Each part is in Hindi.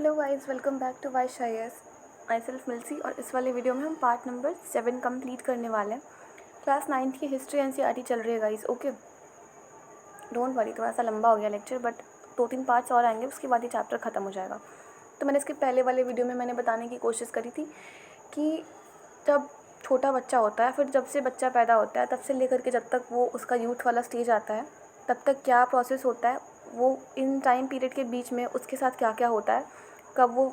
Hello guys, welcome back to वाई शायस। आई सेल्फ मिल्सी और इस वाले वीडियो में हम पार्ट नंबर 7 कंप्लीट करने वाले हैं। क्लास 9th की हिस्ट्री एनसीईआरटी चल रही है गाइस। ओके, डोंट वरी, थोड़ा सा लंबा हो गया लेक्चर, बट 2-3 पार्ट्स और आएंगे, उसके बाद ये चैप्टर ख़त्म हो जाएगा। तो मैंने इसके पहले वाले वीडियो में मैंने बताने की कोशिश करी थी कि जब छोटा बच्चा होता है, फिर जब से बच्चा पैदा होता है तब से लेकर के जब तक वो उसका यूथ वाला स्टेज आता है तब तक क्या प्रोसेस होता है, वो इन टाइम पीरियड के बीच में उसके साथ क्या क्या होता है, कब वो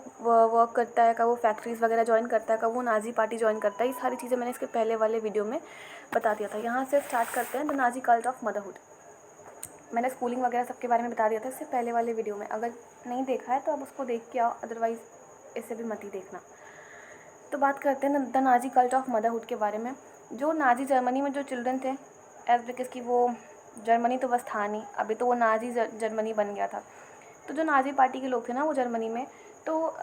वर्क करता है, कब वो फैक्ट्रीज़ वगैरह ज्वाइन करता है, कब वो नाजी पार्टी ज्वाइन करता है, ये सारी चीज़ें मैंने इसके पहले वाले वीडियो में बता दिया था। यहाँ से स्टार्ट करते हैं the Nazi cult of motherhood. मैंने स्कूलिंग वगैरह सबके बारे में बता दिया था इससे पहले वाले वीडियो में। अगर नहीं देखा है तो अब उसको देख के आओ, अदरवाइज़ इसे भी मत ही देखना। तो बात करते हैं the Nazi cult of motherhood के बारे में। जो नाजी जर्मनी में जो चिल्ड्रन थे, एज बिकॉज कि वो जर्मनी तो बस था नहीं, अभी तो वो नाजी जर्मनी बन गया था। तो जो नाजी पार्टी के लोग थे ना वो जर्मनी में, तो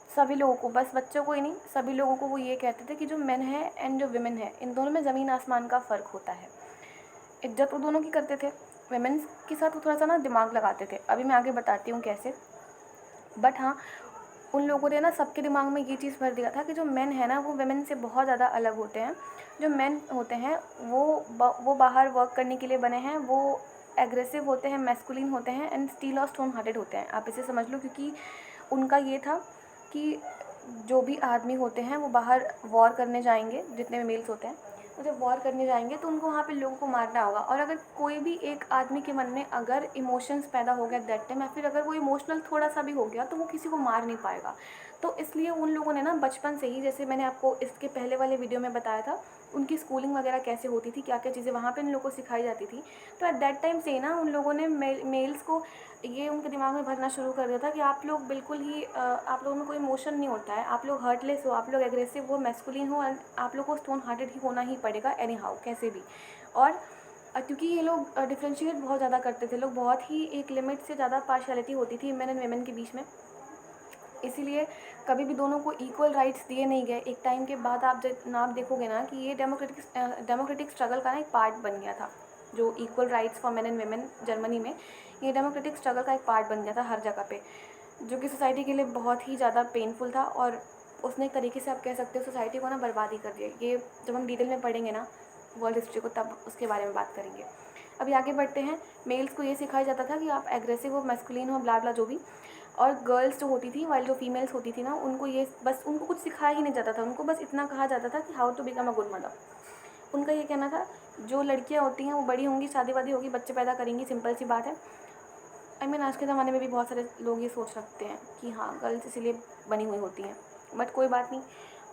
सभी लोगों को, बस बच्चों को ही नहीं, सभी लोगों को वो ये कहते थे कि जो मेन है एंड जो विमेन है, इन दोनों में ज़मीन आसमान का फ़र्क होता है। इज्जत वो दोनों की करते थे, वेमेंस के साथ वो थोड़ा सा ना दिमाग लगाते थे। अभी मैं आगे बताती हूँ कैसे। बट हाँ, उन लोगों ने ना सबके दिमाग में ये चीज़ भर दिया था कि जो मेन है ना वो वेमेन से बहुत ज़्यादा अलग होते हैं। जो मेन होते हैं वो बाहर वर्क करने के लिए बने हैं, वो एग्रेसिव होते हैं, मैस्कुलिन होते हैं एंड स्टील और स्टोन हार्टेड होते हैं। आप इसे समझ लो, क्योंकि उनका ये था कि जो भी आदमी होते हैं वो बाहर वॉर करने जाएंगे, जितने भी मेल्स होते हैं वो जब वॉर करने जाएंगे तो उनको वहाँ पे लोगों को मारना होगा। और अगर कोई भी एक आदमी के मन में अगर इमोशंस पैदा हो गया दैट टाइम, या फिर अगर वो इमोशनल थोड़ा सा भी हो गया, तो वो किसी को मार नहीं पाएगा। तो इसलिए उन लोगों ने ना बचपन से ही, जैसे मैंने आपको इसके पहले वाले वीडियो में बताया था उनकी स्कूलिंग वगैरह कैसे होती थी, क्या क्या चीज़ें वहाँ पे इन लोगों को सिखाई जाती थी। तो एट दैट टाइम से ही ना उन लोगों ने मेल्स को ये उनके दिमाग में भरना शुरू कर दिया था कि आप लोग बिल्कुल ही आप लोगों में कोई इमोशन नहीं होता है, आप लोग हर्टलेस हो, आप लोग एग्रेसिव हो, मैस्कुलिन हो, एंड आप लोग को स्टोन हार्टेड ही होना ही पड़ेगा एनी हाउ, कैसे भी। और क्योंकि ये लोग डिफ्रेंशिएट बहुत ज़्यादा करते थे, लोग बहुत ही एक लिमिट से ज़्यादा पार्शियलिटी होती थी मेन एंड वेमेन के बीच में, इसीलिए कभी भी दोनों को इक्वल राइट्स दिए नहीं गए। एक टाइम के बाद आप देखोगे ना कि ये डेमोक्रेटिक स्ट्रगल का ना एक पार्ट बन गया था। जो equal rights for main and women Germany में, ये डेमोक्रेटिक स्ट्रगल का एक पार्ट बन गया था हर जगह पे, जो कि सोसाइटी के लिए बहुत ही ज़्यादा पेनफुल था। और उसने एक तरीके से आप कह सकते हो सोसाइटी को ना बर्बादी कर दिया। ये जब हम डिटेल में पढ़ेंगे ना वर्ल्ड हिस्ट्री को, तब उसके बारे में बात करेंगे। अभी आगे बढ़ते हैं। मेल्स को ये सिखाया जाता था कि आप एग्रेसिव हो, मैस्कुलिन हो, ब्ला ब्ला जो भी। और गर्ल्स जो होती थी, वाइल जो फीमेल्स होती थी ना, उनको ये बस, उनको कुछ सिखाया ही नहीं जाता था, उनको बस इतना कहा जाता था कि how to become a good mother. उनका ये कहना था जो लड़कियां होती हैं वो बड़ी होंगी, शादी वादी होगी, बच्चे पैदा करेंगी, सिंपल सी बात है। आज के ज़माने में भी बहुत सारे लोग ये सोच रखते हैं कि हाँ गर्ल्स इसीलिए बनी हुई होती हैं, बट कोई बात नहीं,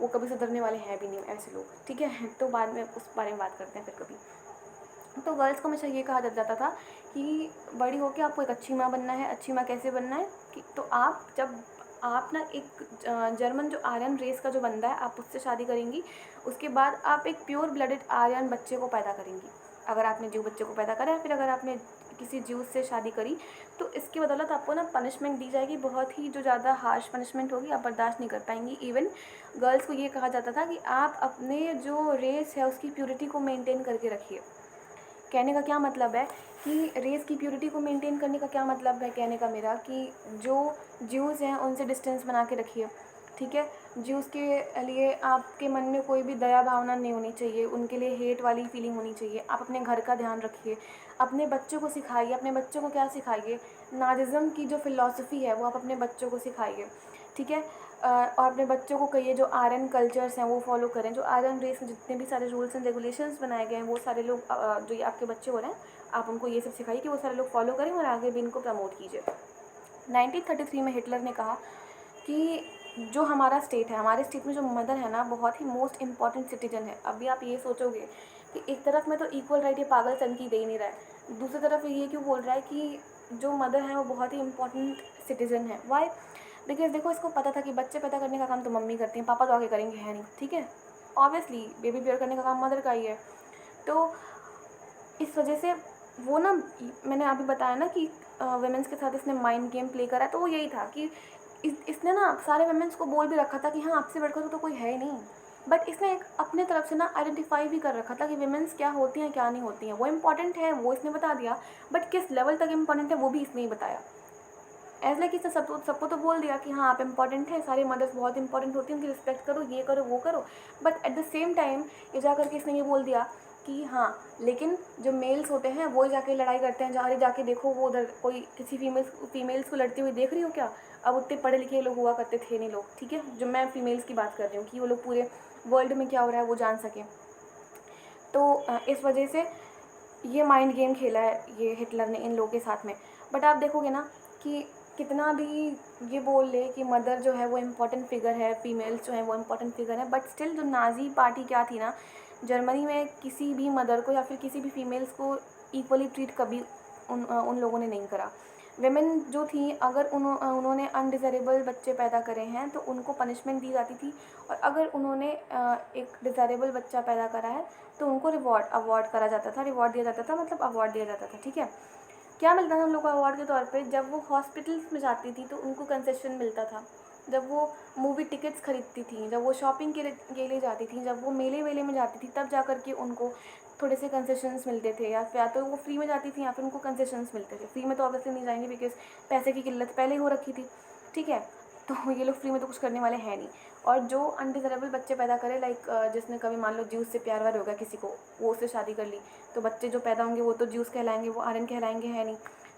वो कभी सुधरने वाले हैं भी नहीं ऐसे लोग, ठीक है। तो बाद में उस बारे में बात करते हैं फिर कभी। तो गर्ल्स को हमेशा ये कहा जाता था कि बड़ी होकर आपको एक अच्छी माँ बनना है। अच्छी माँ कैसे बनना है कि तो आप जब आप ना एक जर्मन जो आर्यन रेस का जो बंदा है, आप उससे शादी करेंगी, उसके बाद आप एक प्योर ब्लडेड आर्यन बच्चे को पैदा करेंगी। अगर आपने जीव बच्चे को पैदा करा है, फिर अगर आपने किसी जीव से शादी करी, तो इसकी बदौलत आपको ना पनिशमेंट दी जाएगी, बहुत ही जो ज़्यादा हार्श पनिशमेंट होगी, आप बर्दाश्त नहीं कर पाएंगी। इवन गर्ल्स को ये कहा जाता था कि आप अपने जो रेस है उसकी प्योरिटी को मेंटेन करके रखिए। कहने का क्या मतलब है कि रेस की प्योरिटी को मेंटेन करने का क्या मतलब है, कहने का मेरा कि जो ज्यूज़ हैं उनसे डिस्टेंस बना के रखिए, ठीक है। ज्यूज़ के लिए आपके मन में कोई भी दया भावना नहीं होनी चाहिए, उनके लिए हेट वाली फीलिंग होनी चाहिए। आप अपने घर का ध्यान रखिए, अपने बच्चों को सिखाइए। अपने बच्चों को क्या सिखाइए, नाजिज़्म की जो फ़िलॉसफी है वो आप अपने बच्चों को सिखाइए, ठीक है। और अपने बच्चों को कहिए जो आर्यन कल्चर्स हैं वो फॉलो करें, जो आर्यन रेस में जितने भी सारे रूल्स एंड रेगुलेशंस बनाए गए हैं वो सारे लोग जो ये आपके बच्चे हो रहे हैं, आप उनको ये सब सिखाइए कि वो सारे लोग फॉलो करें और आगे भी इनको प्रमोट कीजिए। 1933 में हिटलर ने कहा कि जो हमारा स्टेट है, हमारे स्टेट में जो मदर है ना बहुत ही मोस्ट इम्पॉर्टेंट सिटीजन है। अभी आप ये सोचोगे कि एक तरफ में तो इक्वल राइट ये पागल सन की दे ही नहीं रहा है, दूसरी तरफ ये क्यों बोल रहा है कि जो मदर है वो बहुत ही इंपॉर्टेंट सिटीज़न है। वाई? बिकॉज देखो, इसको पता था कि बच्चे पैदा करने का काम तो मम्मी करती हैं, पापा तो आगे करेंगे है नहीं, ठीक है। ऑब्वियसली बेबी बेयर करने का काम मदर का ही है। तो इस वजह से वो ना, मैंने अभी बताया ना कि वेमेंस के साथ इसने माइंड गेम प्ले करा, तो वो यही था कि इसने ना सारे वेमेंस को बोल भी रखा था कि हाँ आपसे बढ़कर तो कोई है ही नहीं। बट इसने एक अपने तरफ से ना आइडेंटिफाई भी कर रखा था कि वेमेंस क्या होती हैं क्या नहीं होती हैं। वो इंपॉर्टेंट है वो इसने बता दिया, बट किस लेवल तक इंपॉर्टेंट है वो भी इसने ही बताया। एज लाइक इसने सबको तो बोल दिया कि हाँ आप इंपॉर्टेंट हैं, सारी मदर्स बहुत इंपॉर्टेंट होती हैं, उनकी रिस्पेक्ट करो, ये करो वो करो, but at the same time ये जा करके इसने ये बोल दिया कि हाँ लेकिन जो मेल्स होते हैं वो जाके लड़ाई करते हैं, जहाँ जाके देखो वो उधर कोई किसी फीमेल्स को लड़ती हुई देख रही हो क्या। अब उतने पढ़े लिखे लोग हुआ करते थे नहीं लोग, ठीक है, जो मैं फीमेल्स की बात कर रही हूँ कि वो लोग पूरे वर्ल्ड में क्या हो रहा है वो जान सकें। तो इस वजह से ये माइंड गेम खेला है ये हिटलर ने इन लोगों के साथ में। बट आप देखोगे ना कि कितना भी ये बोल ले कि मदर जो है वो इम्पॉर्टेंट फिगर है, फीमेल्स जो है वो इम्पॉर्टेंट फिगर है, बट स्टिल जो नाजी पार्टी क्या थी ना, जर्मनी में किसी भी मदर को या फिर किसी भी फीमेल्स को इक्वली ट्रीट कभी उन लोगों ने नहीं करा। वेमेन जो थी अगर उन्होंने अनडिज़ायरेबल बच्चे पैदा करे हैं तो उनको पनिशमेंट दी जाती थी, और अगर उन्होंने एक डिज़ायरेबल बच्चा पैदा करा है तो उनको अवार्ड करा जाता था, रिवॉर्ड दिया जाता था, मतलब अवार्ड दिया जाता था, ठीक है। क्या मिलता था उन लोगों को अवार्ड के तौर पे, जब वो हॉस्पिटल्स में जाती थी तो उनको कंसेशन मिलता था, जब वो मूवी टिकट्स खरीदती थी, जब वो शॉपिंग के लिए जाती थी, जब वो मेले वेले में जाती थी, तब जा कर के उनको थोड़े से कंसेशंस मिलते थे, या तो वो फ्री में जाती थी या फिर उनको कंसेशंस मिलते थे। फ्री में तो ऑब्वियसली नहीं जाएंगे बिकॉज पैसे की किल्लत पहले ही हो रखी थी, ठीक है, तो ये लोग फ्री में तो कुछ करने वाले हैं नहीं। और जो अनडिज़रेबल बच्चे पैदा करे, लाइक जिसने कभी मान लो ज्यूस से प्यार वार होगा किसी को, वो उससे शादी कर ली, तो बच्चे जो पैदा होंगे वो तो ज्यूस कहलाएंगे, वो आयरन कहलाएंगे है नहीं,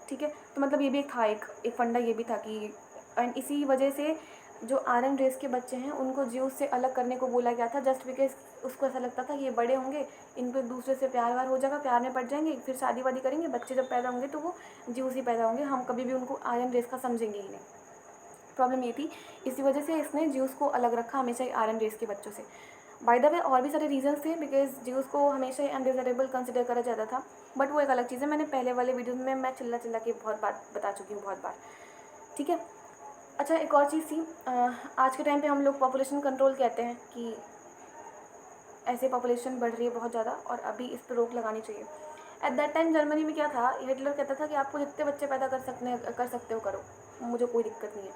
ठीक है। तो मतलब ये भी एक था, एक फंडा ये भी था कि एंड इसी वजह से जो आयरन रेस के बच्चे हैं उनको ज्यूस से अलग करने को बोला गया था, जस्ट बिकॉज उसको ऐसा लगता था कि ये बड़े होंगे, इनको एक दूसरे से प्यार वार हो जाएगा, प्यार में पड़ जाएंगे, फिर शादी वादी करेंगे, बच्चे जब पैदा होंगे तो वो ज्यूस ही पैदा होंगे, हम कभी भी उनको आयरन रेस का समझेंगे ही नहीं। प्रॉब्लम ये थी, इसी वजह से इसने ज्यूस को अलग रखा हमेशा ही आयरन रेस के बच्चों से। बाय द वे और भी सारे रीजंस थे, बिकॉज ज्यूस को हमेशा ही अनडिज़रेबल कंसिडर करा जाता था, बट वो एक अलग चीज़ है, मैंने पहले वाले वीडियो में मैं चिल्ला के बहुत बार बता चुकी हूँ, बहुत बार, ठीक है। अच्छा एक और चीज़ थी, आज के टाइम पे हम लोग पॉपुलेशन कंट्रोल कहते हैं कि ऐसे पॉपुलेशन बढ़ रही है बहुत ज़्यादा और अभी इस पर रोक लगानी चाहिए। एट दैट टाइम जर्मनी में क्या था, हिटलर कहता था कि आपको जितने बच्चे पैदा कर सकते हो करो, मुझे कोई दिक्कत नहीं है,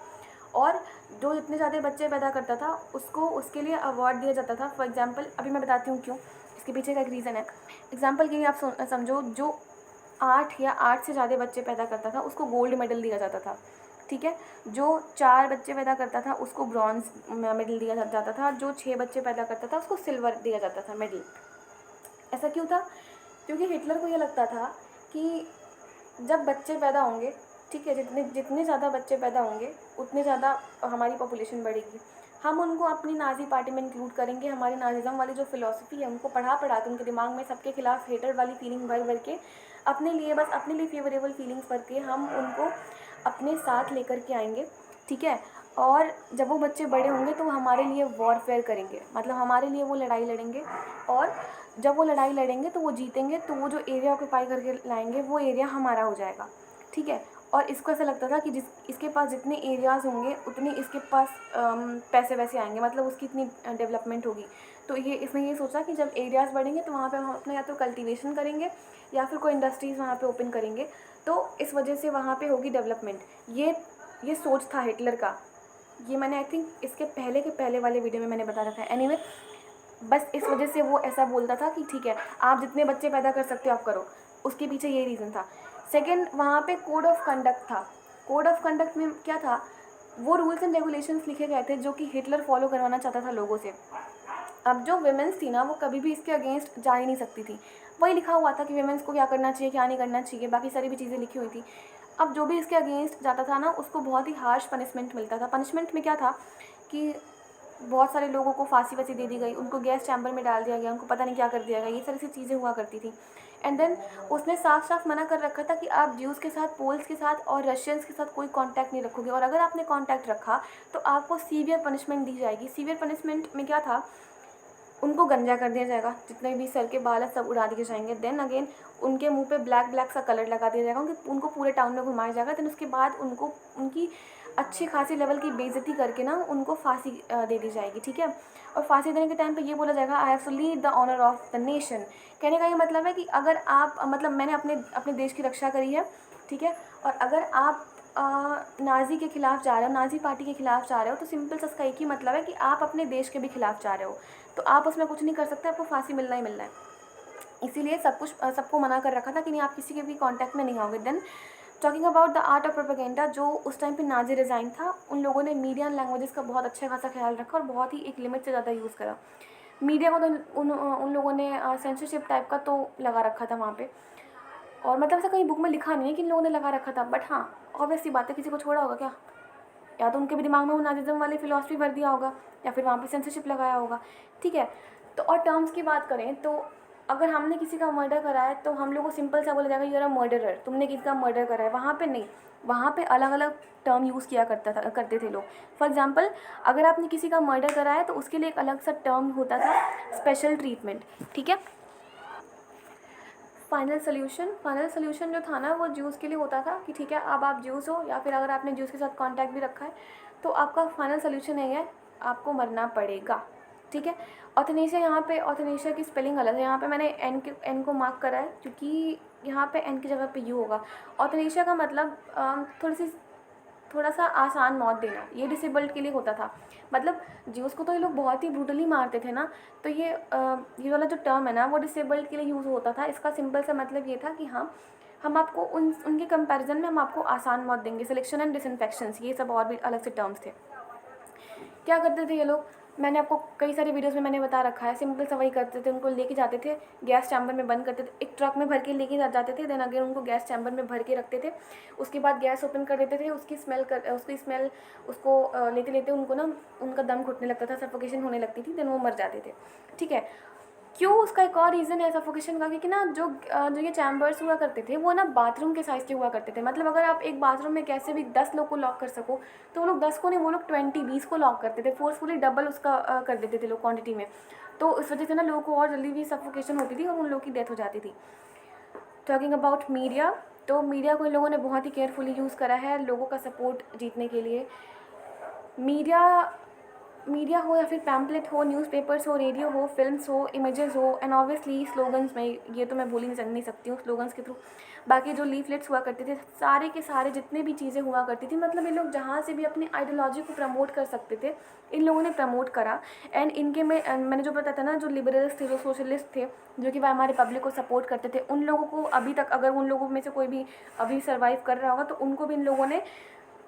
और जो जितने ज़्यादा बच्चे पैदा करता था उसको उसके लिए अवार्ड दिया जाता था। फॉर एग्जांपल अभी मैं बताती हूँ क्यों, इसके पीछे का एक रीज़न है। एग्जांपल के लिए आप समझो, जो 8 से ज़्यादा बच्चे पैदा करता था उसको गोल्ड मेडल दिया जाता था, ठीक है। जो 4 बच्चे पैदा करता था उसको ब्रॉन्ज मेडल दिया जाता था, जो 6 बच्चे पैदा करता था उसको सिल्वर दिया जाता था मेडल। ऐसा क्यों था, क्योंकि हिटलर को ये लगता था कि जब बच्चे पैदा होंगे, ठीक है, जितने ज़्यादा बच्चे पैदा होंगे उतने ज़्यादा हमारी पॉपुलेशन बढ़ेगी, हम उनको अपनी नाजी पार्टी में इंक्लूड करेंगे, हमारी नाजिज़म वाली जो फिलॉसफी है उनको पढ़ा के उनके दिमाग में सबके खिलाफ हेटर वाली फीलिंग भर के अपने लिए फेवरेबल फीलिंग्स भर के हम उनको अपने साथ लेकर के आएंगे, ठीक है। और जब वो बच्चे बड़े होंगे तो वो हमारे लिए वॉरफेयर करेंगे, मतलब हमारे लिए वो लड़ाई लड़ेंगे, और जब वो लड़ाई लड़ेंगे तो वो जीतेंगे, तो वो जो एरिया ऑक्यूपाई करके लाएंगे वो एरिया हमारा हो जाएगा, ठीक है। और इसको ऐसा लगता था कि इसके पास जितने एरियाज़ होंगे उतने इसके पास पैसे वैसे आएंगे, मतलब उसकी इतनी डेवलपमेंट होगी। तो इसने ये सोचा कि जब एरियाज़ बढ़ेंगे तो वहाँ पे हम अपना या तो कल्टीवेशन करेंगे या फिर कोई इंडस्ट्रीज़ वहाँ पे ओपन करेंगे, तो इस वजह से वहाँ पे होगी डेवलपमेंट। ये सोच था हिटलर का, ये मैंने आई थिंक इसके पहले वाले वीडियो में मैंने बता रखा है। एनीवे बस इस वजह से वो ऐसा बोलता था कि ठीक है आप जितने बच्चे पैदा कर सकते हो आप करो, उसके पीछे ये रीज़न था। सेकेंड, वहाँ पे कोड ऑफ कंडक्ट था। कोड ऑफ कंडक्ट में क्या था, वो रूल्स एंड रेगुलेशंस लिखे गए थे जो कि हिटलर फॉलो करवाना चाहता था लोगों से। अब जो वेमेंस थी ना वो कभी भी इसके अगेंस्ट जा ही नहीं सकती थी, वही लिखा हुआ था कि वेमेंस को क्या करना चाहिए क्या नहीं करना चाहिए, बाकी सारी भी चीज़ें लिखी हुई थी। अब जो भी इसके अगेंस्ट जाता था ना उसको बहुत ही हार्श पनिशमेंट मिलता था। पनिशमेंट में क्या था कि बहुत सारे लोगों को फांसी वैसी दे दी गई, उनको गैस चैम्बर में डाल दिया गया, उनको पता नहीं क्या कर दिया गया, ये सारी सी चीज़ें हुआ करती थी। एंड देन उसने साफ साफ मना कर रखा था कि आप ज्यूज़ के साथ, पोल्स के साथ और रशियंस के साथ कोई कांटेक्ट नहीं रखोगे, और अगर आपने कांटेक्ट रखा तो आपको सीवियर पनिशमेंट दी जाएगी। सीवियर पनिशमेंट में क्या था, उनको गंजा कर दिया जाएगा, जितने भी सर के बाल सब उड़ा दिए जाएंगे। देन अगेन उनके मुंह पे ब्लैक सा कलर लगा दिया जाएगा, उनको पूरे टाउन में घुमाया जाएगा। देन उसके बाद उनको उनकी अच्छी खासी लेवल की बेइज्जती करके ना उनको फांसी दे दी जाएगी, ठीक है। और फांसी देने के टाइम पे ये बोला जाएगा I have to lead the honour of the nation. कहने का ये मतलब है कि अगर आप मतलब मैंने अपने देश की रक्षा करी है, ठीक है, और अगर आप नाजी के खिलाफ जा रहे हो, नाजी पार्टी के खिलाफ जा रहे हो, तो सिंपल सा इसका एक ही मतलब है कि आप अपने देश के भी खिलाफ जा रहे हो, तो आप उसमें कुछ नहीं कर सकते, आपको फांसी मिलना ही मिलना है। इसीलिए सबको मना कर रखा था कि नहीं आप किसी के भी कांटेक्ट में नहीं आओगे। Then talking about the art of propaganda, जो उस टाइम पे नाजी रिज़ाइन था, उन लोगों ने मीडिया एंड लैंग्वेजेस का बहुत अच्छा खासा ख्याल रखा और बहुत ही एक लिमिट से ज़्यादा यूज़ करा। मीडिया को तो उन लोगों ने सेंसरशिप टाइप का तो लगा रखा था वहाँ पे, और मतलब ऐसा कहीं बुक में लिखा नहीं है कि इन लोगों ने लगा रखा था, बट हाँ ऑब्वियस सी बात है, किसी को छोड़ा होगा क्या, या तो उनके भी दिमाग में वो नाजिज्म वाली फिलॉसफी भर दिया होगा, या फिर वहाँ पे सेंसरशिप लगाया होगा, ठीक है। तो और टर्म्स की बात करें तो अगर हमने किसी का मर्डर करा है तो हम लोग को सिंपल सा बोला जाएगा यूर अ मर्डरर, तुमने किसी का मर्डर करा है। वहाँ पे नहीं, वहाँ पे अलग अलग टर्म यूज़ किया करते थे लोग। फॉर एग्जांपल, अगर आपने किसी का मर्डर करा है तो उसके लिए एक अलग सा टर्म होता था, स्पेशल ट्रीटमेंट, ठीक है। फाइनल सोल्यूशन जो था ना, वो ज्यूस के लिए होता था कि ठीक है अब आप ज्यूस हो, या फिर अगर आपने ज्यूस के साथ कांटेक्ट भी रखा है तो आपका फाइनल सोल्यूशन यही है, आपको मरना पड़ेगा, ठीक है। ऑथनेशिया, यहाँ पे ऑथनेशिया की स्पेलिंग अलग है, यहाँ पे मैंने एन को मार्क करा है क्योंकि यहाँ पे एन की जगह पे यू होगा। ऑथनेशिया का मतलब थोड़ा सा आसान मौत देना, ये डिसेबल्ड के लिए होता था। मतलब ज्यूस को तो ये लोग बहुत ही ब्रूटली मारते थे ना, तो ये वाला जो टर्म है ना वो डिसेबल्ड के लिए यूज़ होता था। इसका सिंपल सा मतलब ये था कि हम आपको उनके कंपैरिजन में हम आपको आसान मौत देंगे। सिलेक्शन एंड डिसइंफेक्शंस, ये सब और भी अलग से टर्म्स थे। क्या करते थे ये लोग, मैंने आपको कई सारे वीडियोस में मैंने बता रखा है, सिंपल सा वही करते थे। उनको लेके जाते थे, गैस चैम्बर में बंद करते थे, एक ट्रक में भर के लेके जाते थे, देन अगेन उनको गैस चैम्बर में भर के रखते थे। उसके बाद गैस ओपन कर देते थे, उसकी स्मेल उसको लेते लेते उनको ना उनका दम घुटने लगता था, सफोकेशन होने लगती थी, देन वो मर जाते थे, ठीक है। क्यों, उसका एक और रीज़न है सफोकेशन का, क्योंकि ना जो ये चैम्बर्स हुआ करते थे वो ना बाथरूम के साइज़ के हुआ करते थे। मतलब अगर आप एक बाथरूम में कैसे भी 10 लोग को लॉक कर सको, तो वो लोग 10 को नहीं, वो लोग 20 को लॉक करते थे, फोर्सफुली डबल उसका कर देते थे लोग क्वांटिटी में। तो इस वजह से ना लोगों को और जल्दी भी सफोकेशन होती थी और उन लोगों की डेथ हो जाती थी। टॉकिंग अबाउट मीडिया, तो मीडिया को इन लोगों ने बहुत ही केयरफुली यूज़ करा है लोगों का सपोर्ट जीतने के लिए। मीडिया हो या फिर पैम्पलेट हो, न्यूज़पेपर्स हो, रेडियो हो, फिल्म्स हो, इमेजेस हो, एंड ऑब्वियसली स्लोगन्स में, ये तो मैं भूल ही नहीं सकती हूँ, स्लोगन्स के थ्रू। बाकी जो लीफलेट्स हुआ करते थे, सारे के सारे जितने भी चीज़ें हुआ करती थी, मतलब ये लोग जहाँ से भी अपनी आइडियोलॉजी को प्रमोट कर सकते थे, इन लोगों ने प्रमोट करा। एंड इनके में मैंने जो बताया था ना, जो लिबरल्स थे, जो सोशलिस्ट थे, जो कि हमारे पब्लिक को सपोर्ट करते थे, उन लोगों को अभी तक, अगर उन लोगों में से कोई भी अभी सर्वाइव कर रहा होगा तो उनको भी इन लोगों ने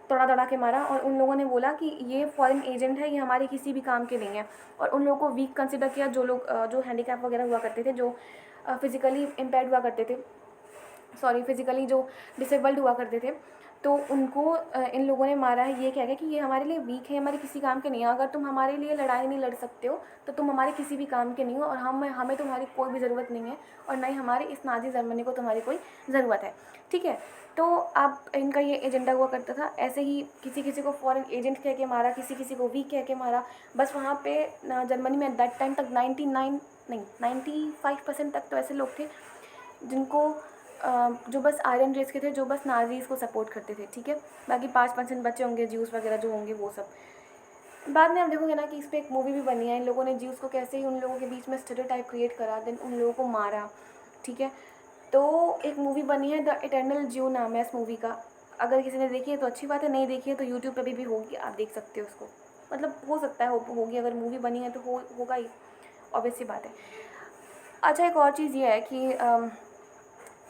तोड़ा के मारा। और उन लोगों ने बोला कि ये फॉरेन एजेंट है, ये हमारे किसी भी काम के नहीं है। और उन लोगों को वीक कंसिडर किया, जो लोग जो हैंडीकैप वगैरह हुआ करते थे, जो फिज़िकली इम्पेयर्ड हुआ करते थे, फिज़िकली जो डिसेबल्ड हुआ करते थे, तो उनको इन लोगों ने मारा है। ये कह के कि ये हमारे लिए वीक है, हमारे किसी काम के नहीं है, अगर तुम हमारे लिए लड़ाई नहीं लड़ सकते हो तो तुम हमारे किसी भी काम के नहीं हो, और हमें तुम्हारी कोई भी ज़रूरत नहीं है, और ना ही हमारे इस नाजी जर्मनी को तुम्हारी कोई ज़रूरत है, ठीक है। तो अब इनका ये एजेंडा हुआ करता था। ऐसे ही किसी को फॉरेन एजेंट कह के मारा, किसी को वीक कह के मारा। बस वहाँ पे जर्मनी में दैट टाइम तक 95% तक तो ऐसे लोग थे जिनको जो बस आयरन रेस के थे, जो बस नाजीज़ को सपोर्ट करते थे, ठीक है। बाकी 5% बच्चे होंगे ज्यूस वगैरह जो होंगे वो सब। बाद में आप देखोगे ना कि इस पर एक मूवी भी बनी है, इन लोगों ने ज्यूस को कैसे ही उन लोगों के बीच में स्टेरियोटाइप क्रिएट करा, देन उन लोगों को मारा, ठीक है। तो एक मूवी बनी है, द इटर्नल ज्यू नाम है इस मूवी का। अगर किसी ने देखी है तो अच्छी बात है, नहीं देखी है तो यूट्यूब पे भी होगी, आप देख सकते हो उसको। मतलब हो सकता है होगी, अगर मूवी बनी है तो होगा ही, ऑब्वियस सी बात है। अच्छा, एक और चीज़ ये है कि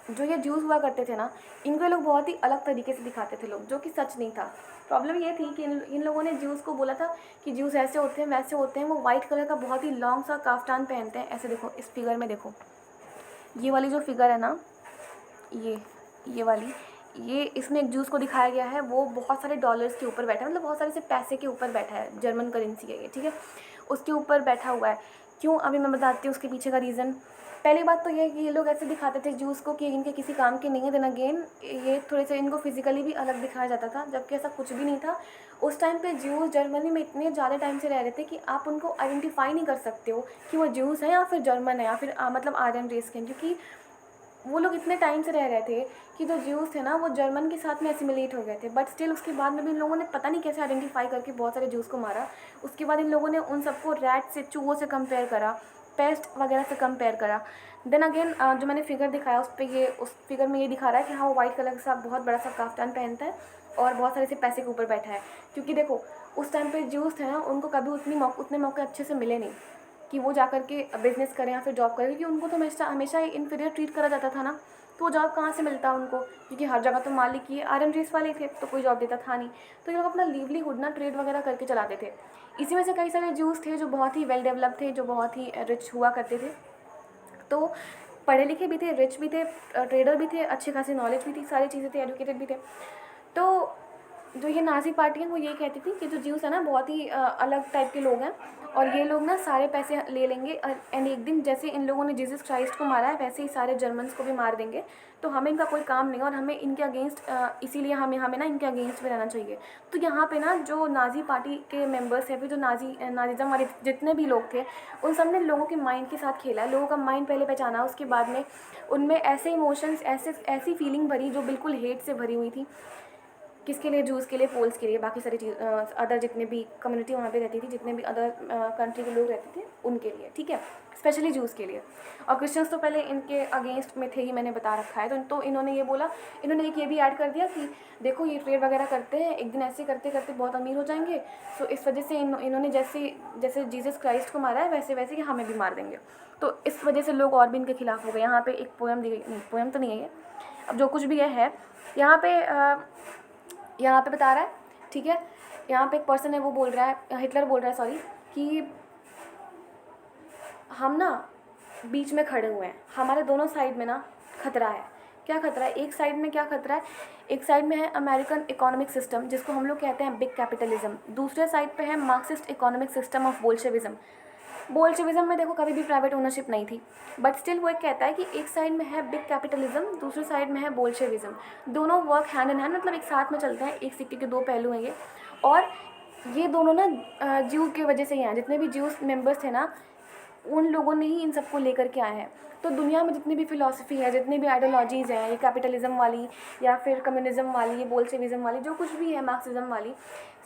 जो ये ज्यूस हुआ करते थे ना, इनको लोग बहुत ही अलग तरीके से दिखाते थे लोग, जो कि सच नहीं था। प्रॉब्लम ये थी कि इन लोगों ने ज्यूस को बोला था कि ज्यूस ऐसे होते हैं वैसे होते हैं। वो वाइट कलर का बहुत ही लॉन्ग सा काफ्तान पहनते हैं, ऐसे देखो इस फिगर में देखो, ये वाली जो फिगर है ना, ये वाली, ये इसमें एक जूस को दिखाया गया है, वो बहुत सारे डॉलर्स के ऊपर बैठा है, मतलब बहुत सारे से पैसे के ऊपर बैठा है, जर्मन करेंसी है ये, ठीक है, उसके ऊपर बैठा हुआ है। क्यों, अभी मैं बताती हूँ उसके पीछे का रीज़न। पहली बात तो ये है कि ये लोग ऐसे दिखाते थे जूस को कि इनके किसी काम के नहीं है। देन अगेन ये थोड़े से इनको फिजिकली भी अलग दिखाया जाता था, जबकि ऐसा कुछ भी नहीं था। उस टाइम पे ज्यूस जर्मनी में इतने ज़्यादा टाइम से रह रहे थे कि आप उनको आइडेंटिफाई नहीं कर सकते हो कि वो ज्यूस है या फिर जर्मन है या फिर मतलब आर्यन रेस के हैं, क्योंकि वो लोग इतने टाइम से रह रहे थे कि जो ज्यूस थे ना वो जर्मन के साथ में एसिमिलेट हो गए थे। बट स्टिल उसके बाद में भी इन लोगों ने पता नहीं कैसे आइडेंटिफाई करके बहुत सारे ज्यूस को मारा। उसके बाद इन लोगों ने उन सबको रैट से, चूहों से कंपेयर करा, पेस्ट वगैरह से कंपेयर करा। देन अगेन जो मैंने फिगर दिखाया उस फिगर में ये दिखा रहा है कि हाँ वो वाइट कलर का बहुत बड़ा सा काफ्तान पहनता है और बहुत सारे से पैसे के ऊपर बैठा है। क्योंकि देखो उस टाइम पे ज्यूस थे ना, उनको कभी उतने मौके अच्छे से मिले नहीं कि वो जा कर के बिज़नेस करें या फिर जॉब करें, क्योंकि उनको तो हमेशा इन्फीरियर ट्रीट करा जाता था ना। तो वो जॉब कहाँ से मिलता उनको, क्योंकि हर जगह तो मालिक ये आयरन रेस वाले थे, तो कोई जॉब देता था नहीं। तो ये लोग अपना लिवलीहुड ना ट्रेड वगैरह करके चलाते थे। इसी में से कई सारे ज्यूज़ थे जो बहुत ही वेल डेवलप थे, जो बहुत ही रिच हुआ करते थे। तो पढ़े लिखे भी थे, रिच भी थे, ट्रेडर भी थे, अच्छी खासी नॉलेज भी थी, सारी चीज़ें थी, एजुकेटेड भी थे। तो जो ये नाज़ी पार्टी है वो ये कहती थी कि जो ज्यूस है ना बहुत ही अलग टाइप के लोग हैं, और ये लोग ना सारे पैसे ले लेंगे, एंड एक दिन जैसे इन लोगों ने जीसस क्राइस्ट को मारा है वैसे ही सारे जर्मन्स को भी मार देंगे। तो हमें इनका कोई काम नहीं और हमें इनके अगेंस्ट, इसीलिए हमें ना इनके अगेंस्ट में रहना चाहिए। तो यहाँ पे ना जो नाज़ी पार्टी के मेंबर्स हैं, फिर जो नाज़िज़म वाले जितने भी लोग थे, उन सब ने लोगों के माइंड के साथ खेला है। लोगों का माइंड पहले पहचाना, उसके बाद में उनमें ऐसे इमोशंस, ऐसी फीलिंग भरी जो बिल्कुल हेट से भरी हुई थी। किसके लिए? जूस के लिए, पोल्स के लिए, बाकी सारी चीज़, अदर जितने भी कम्युनिटी वहाँ पे रहती थी, जितने भी अदर कंट्री के लोग रहते थे उनके लिए, ठीक है, स्पेशली जूस के लिए। और क्रिश्चियंस तो पहले इनके अगेंस्ट में थे ही, मैंने बता रखा है। तो इन्होंने ये बोला, इन्होंने एक ये भी ऐड कर दिया कि देखो ये ट्रेड वगैरह करते हैं, एक दिन ऐसे करते करते बहुत अमीर हो जाएंगे। सो इस वजह से इन्होंने जैसे जीसस क्राइस्ट को मारा है वैसे वैसे कि हमें भी मार देंगे। तो इस वजह से लोग और भी इनके खिलाफ हो गए। यहाँ पे एक पोएम दी गई, पोएम तो नहीं है ये, अब जो कुछ भी है यहाँ पे बता रहा है, ठीक है। यहाँ पे एक पर्सन है, वो बोल रहा है, हिटलर बोल रहा है, सॉरी, कि हम ना बीच में खड़े हुए हैं, हमारे दोनों साइड में ना खतरा है। क्या खतरा है? एक साइड में क्या खतरा है? एक साइड में है अमेरिकन इकोनॉमिक सिस्टम, जिसको हम लोग कहते हैं बिग कैपिटलिज्म। दूसरे साइड पे है Marxist economic system of Bolshevism. Bolshevism में देखो कभी भी प्राइवेट ओनरशिप नहीं थी, बट स्टिल वो एक कहता है कि एक साइड में है बिग कैपिटलिज्म, दूसरी साइड में है बोल्शेविज्म। दोनों वर्क हैंड इन हैंड, मतलब एक साथ में चलते हैं, एक सिक्के के दो पहलू हैं ये। और ये दोनों ना ज्यू की वजह से ही हैं। जितने भी ज्यूस मेंबर्स थे ना, उन लोगों ने ही इन सबको लेकर के आए हैं। तो दुनिया में जितनी भी फ़िलॉसफी है, जितनी भी आइडियोलॉजीज़ हैं, ये कैपिटलिज्म वाली या फिर कम्युनिज्म वाली, ये बोल्शेविज्म वाली, जो कुछ भी है, मार्क्सिज्म वाली,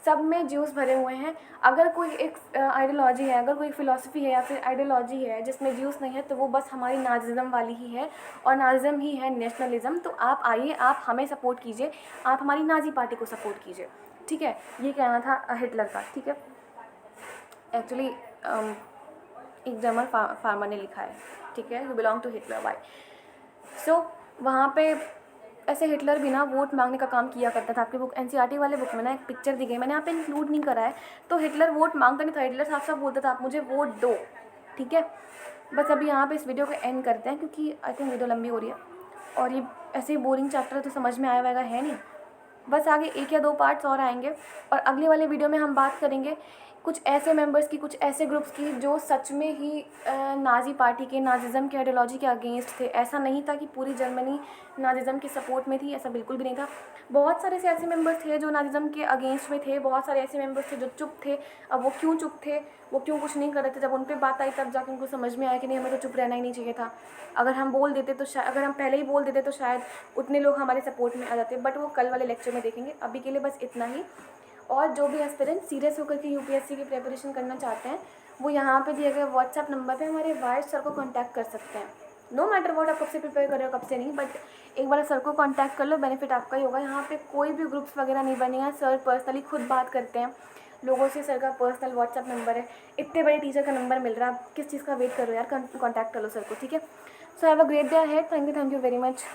सब में ज्यूस भरे हुए हैं। अगर कोई एक आइडियोलॉजी है, अगर कोई फ़िलॉसफी है या फिर आइडियोलॉजी है जिसमें ज्यूस नहीं है, तो वो बस हमारी नाज़िज़्म वाली ही है, और नाज़िज़्म ही है नेशनलिज़म। तो आप आइए, आप हमें सपोर्ट कीजिए, आप हमारी नाज़ी पार्टी को सपोर्ट कीजिए, ठीक है। ये कहना था हिटलर का, ठीक है। एक्चुअली एक जर्मन फार्मर ने लिखा है, ठीक है, you belong to Hitler, why. So वहाँ पे ऐसे हिटलर भी ना वोट मांगने का काम किया करता था। आपकी बुक एनसीईआरटी वाले बुक में ना एक पिक्चर दी गई, मैंने यहाँ पे इंक्लूड नहीं करा है। तो हिटलर वोट मांगता नहीं था, हिटलर साफ साफ बोलता था आप मुझे वोट दो, ठीक है। बस अभी यहाँ पे इस वीडियो को एंड करते हैं, क्योंकि आई थिंक वीडियो लंबी हो रही है और ये ऐसे ही बोरिंग चैप्टर तो समझ में आया वायगा है नहीं। बस आगे एक या दो पार्ट्स और आएंगे, और अगले वाले वीडियो में हम बात करेंगे कुछ ऐसे मेंबर्स की, कुछ ऐसे ग्रुप्स की जो सच में ही नाज़ी पार्टी के, नाज़िज़्म के आइडियोलॉजी के अगेंस्ट थे। ऐसा नहीं था कि पूरी जर्मनी नाज़िज़्म के सपोर्ट में थी, ऐसा बिल्कुल भी नहीं था। बहुत सारे ऐसे मेंबर्स थे जो नाज़िज़्म के अगेंस्ट में थे, बहुत सारे ऐसे मेंबर्स थे जो चुप थे। अब वो क्यों चुप थे, वो क्यों कुछ नहीं कर रहे थे, जब उन पर बात आई तब जाकर उनको समझ में आया कि नहीं, हमें तो चुप रहना ही नहीं चाहिए था। अगर हम बोल देते तो शायद, अगर हम पहले ही बोल देते तो शायद उतने लोग हमारे सपोर्ट में आ जाते। बट वो कल वाले लेक्चर में देखेंगे, अभी के लिए बस इतना ही। और जो भी एस्पिरेंट सीरियस होकर के यूपीएससी की प्रिपरेशन करना चाहते हैं, वो यहाँ पे दिए गए व्हाट्सएप नंबर पे हमारे वाइस सर को कांटेक्ट कर सकते हैं। नो मैटर व्हाट, आप कब से प्रिपेयर कर रहे हो, कब से नहीं, बट एक बार सर को कांटेक्ट कर लो, बेनिफिट आपका ही होगा। यहाँ पे कोई भी ग्रुप्स वगैरह नहीं बनेगा, सर पर्सनली खुद बात करते हैं लोगों से। सर का पर्सनल व्हाट्सएप नंबर है, इतने बड़े टीचर का नंबर मिल रहा है, आप किस चीज़ का वेट कर रहे हो यार, कॉन्टैक्ट कर लो सर को, ठीक है। So have a great day ahead, thank you very much.